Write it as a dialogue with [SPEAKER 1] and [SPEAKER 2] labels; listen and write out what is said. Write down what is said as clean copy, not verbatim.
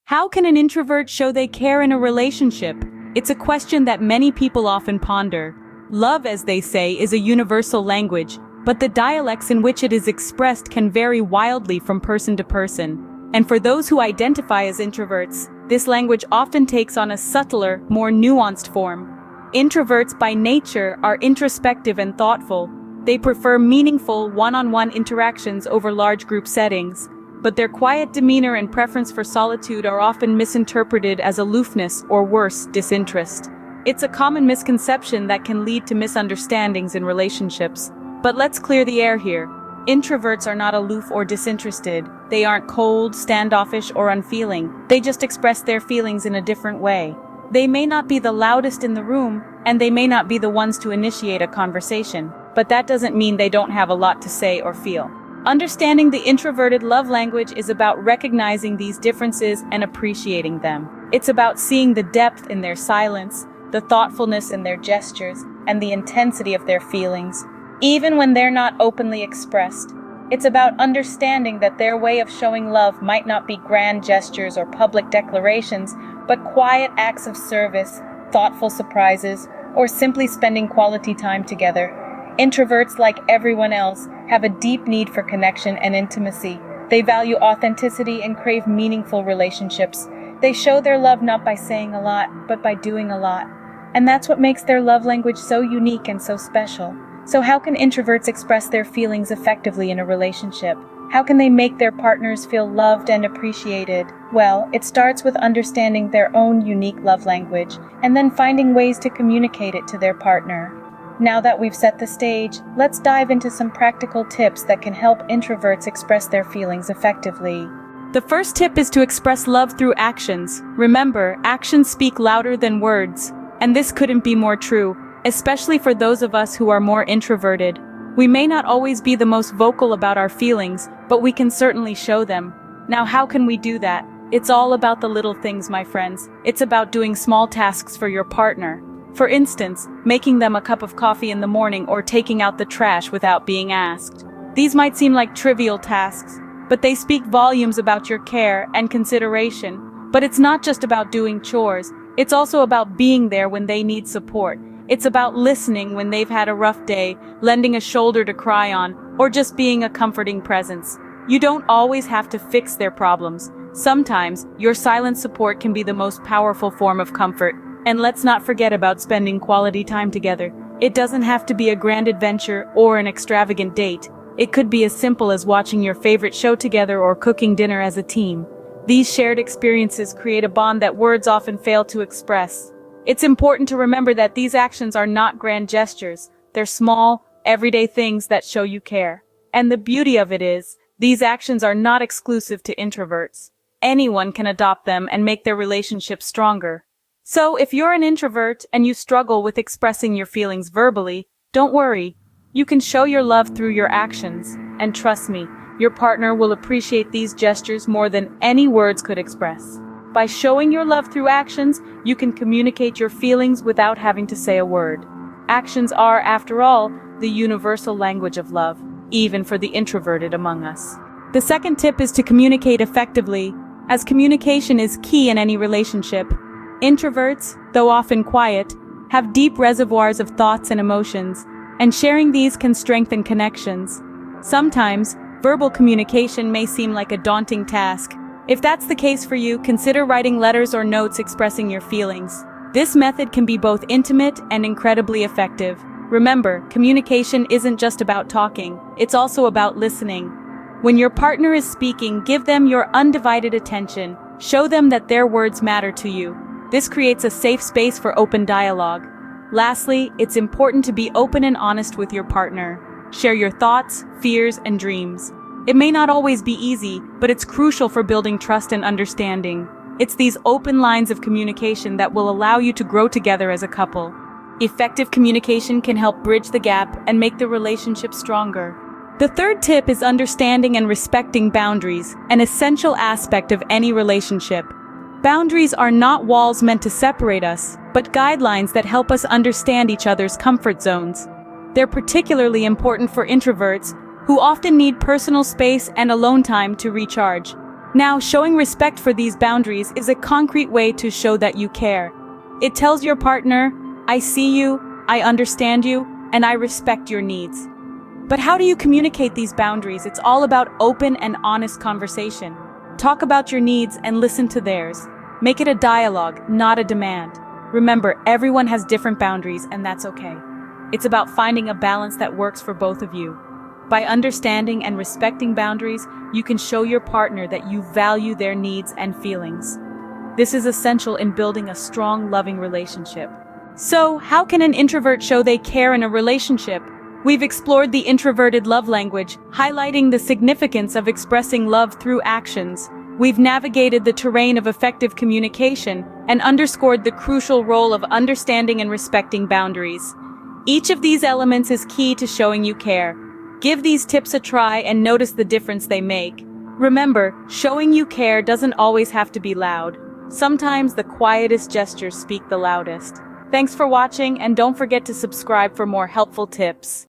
[SPEAKER 1] How can an introvert show they care in a relationship? It's a question that many people often ponder. Love, as they say, is a universal language, but the dialects in which it is expressed can vary wildly from person to person. And for those who identify as introverts, this language often takes on a subtler, more nuanced form. Introverts by nature are introspective and thoughtful. They prefer meaningful, one-on-one interactions over large group settings, but their quiet demeanor and preference for solitude are often misinterpreted as aloofness or worse, disinterest. It's a common misconception that can lead to misunderstandings in relationships. But let's clear the air here. Introverts are not aloof or disinterested. They aren't cold, standoffish, or unfeeling. They just express their feelings in a different way. They may not be the loudest in the room, and they may not be the ones to initiate a conversation, but that doesn't mean they don't have a lot to say or feel. Understanding the introverted love language is about recognizing these differences and appreciating them. It's about seeing the depth in their silence, the thoughtfulness in their gestures, and the intensity of their feelings, even when they're not openly expressed. It's about understanding that their way of showing love might not be grand gestures or public declarations, but quiet acts of service, thoughtful surprises, or simply spending quality time together. Introverts, like everyone else, have a deep need for connection and intimacy. They value authenticity and crave meaningful relationships. They show their love not by saying a lot, but by doing a lot. And that's what makes their love language so unique and so special. So how can introverts express their feelings effectively in a relationship? How can they make their partners feel loved and appreciated? Well, it starts with understanding their own unique love language, and then finding ways to communicate it to their partner. Now that we've set the stage, let's dive into some practical tips that can help introverts express their feelings effectively. The first tip is to express love through actions. Remember, actions speak louder than words, and this couldn't be more true, especially for those of us who are more introverted. We may not always be the most vocal about our feelings, but we can certainly show them. Now, how can we do that? It's all about the little things, my friends. It's about doing small tasks for your partner. For instance, making them a cup of coffee in the morning or taking out the trash without being asked. These might seem like trivial tasks, but they speak volumes about your care and consideration. But it's not just about doing chores. It's also about being there when they need support. It's about listening when they've had a rough day, lending a shoulder to cry on, or just being a comforting presence. You don't always have to fix their problems. Sometimes, your silent support can be the most powerful form of comfort. And let's not forget about spending quality time together. It doesn't have to be a grand adventure or an extravagant date. It could be as simple as watching your favorite show together or cooking dinner as a team. These shared experiences create a bond that words often fail to express. It's important to remember that these actions are not grand gestures. They're small, everyday things that show you care. And the beauty of it is, these actions are not exclusive to introverts. Anyone can adopt them and make their relationship stronger. So, if you're an introvert and you struggle with expressing your feelings verbally, don't worry. You can show your love through your actions. And trust me, your partner will appreciate these gestures more than any words could express. By showing your love through actions, you can communicate your feelings without having to say a word. Actions are, after all, the universal language of love, even for the introverted among us. The second tip is to communicate effectively, as communication is key in any relationship. Introverts, though often quiet, have deep reservoirs of thoughts and emotions, and sharing these can strengthen connections. Sometimes, verbal communication may seem like a daunting task. If that's the case for you, consider writing letters or notes expressing your feelings. This method can be both intimate and incredibly effective. Remember, communication isn't just about talking, it's also about listening. When your partner is speaking, give them your undivided attention. Show them that their words matter to you. This creates a safe space for open dialogue. Lastly, it's important to be open and honest with your partner. Share your thoughts, fears, and dreams. It may not always be easy, but it's crucial for building trust and understanding. It's these open lines of communication that will allow you to grow together as a couple. Effective communication can help bridge the gap and make the relationship stronger. The third tip is understanding and respecting boundaries, an essential aspect of any relationship. Boundaries are not walls meant to separate us, but guidelines that help us understand each other's comfort zones. They're particularly important for introverts, who often need personal space and alone time to recharge. Now, showing respect for these boundaries is a concrete way to show that you care. It tells your partner, I see you, I understand you, and I respect your needs. But how do you communicate these boundaries? It's all about open and honest conversation. Talk about your needs and listen to theirs. Make it a dialogue, not a demand. Remember, everyone has different boundaries, and that's okay. It's about finding a balance that works for both of you. By understanding and respecting boundaries, you can show your partner that you value their needs and feelings. This is essential in building a strong, loving relationship. So, how can an introvert show they care in a relationship? We've explored the introverted love language, highlighting the significance of expressing love through actions. We've navigated the terrain of effective communication and underscored the crucial role of understanding and respecting boundaries. Each of these elements is key to showing you care. Give these tips a try and notice the difference they make. Remember, showing you care doesn't always have to be loud. Sometimes the quietest gestures speak the loudest. Thanks for watching, and don't forget to subscribe for more helpful tips.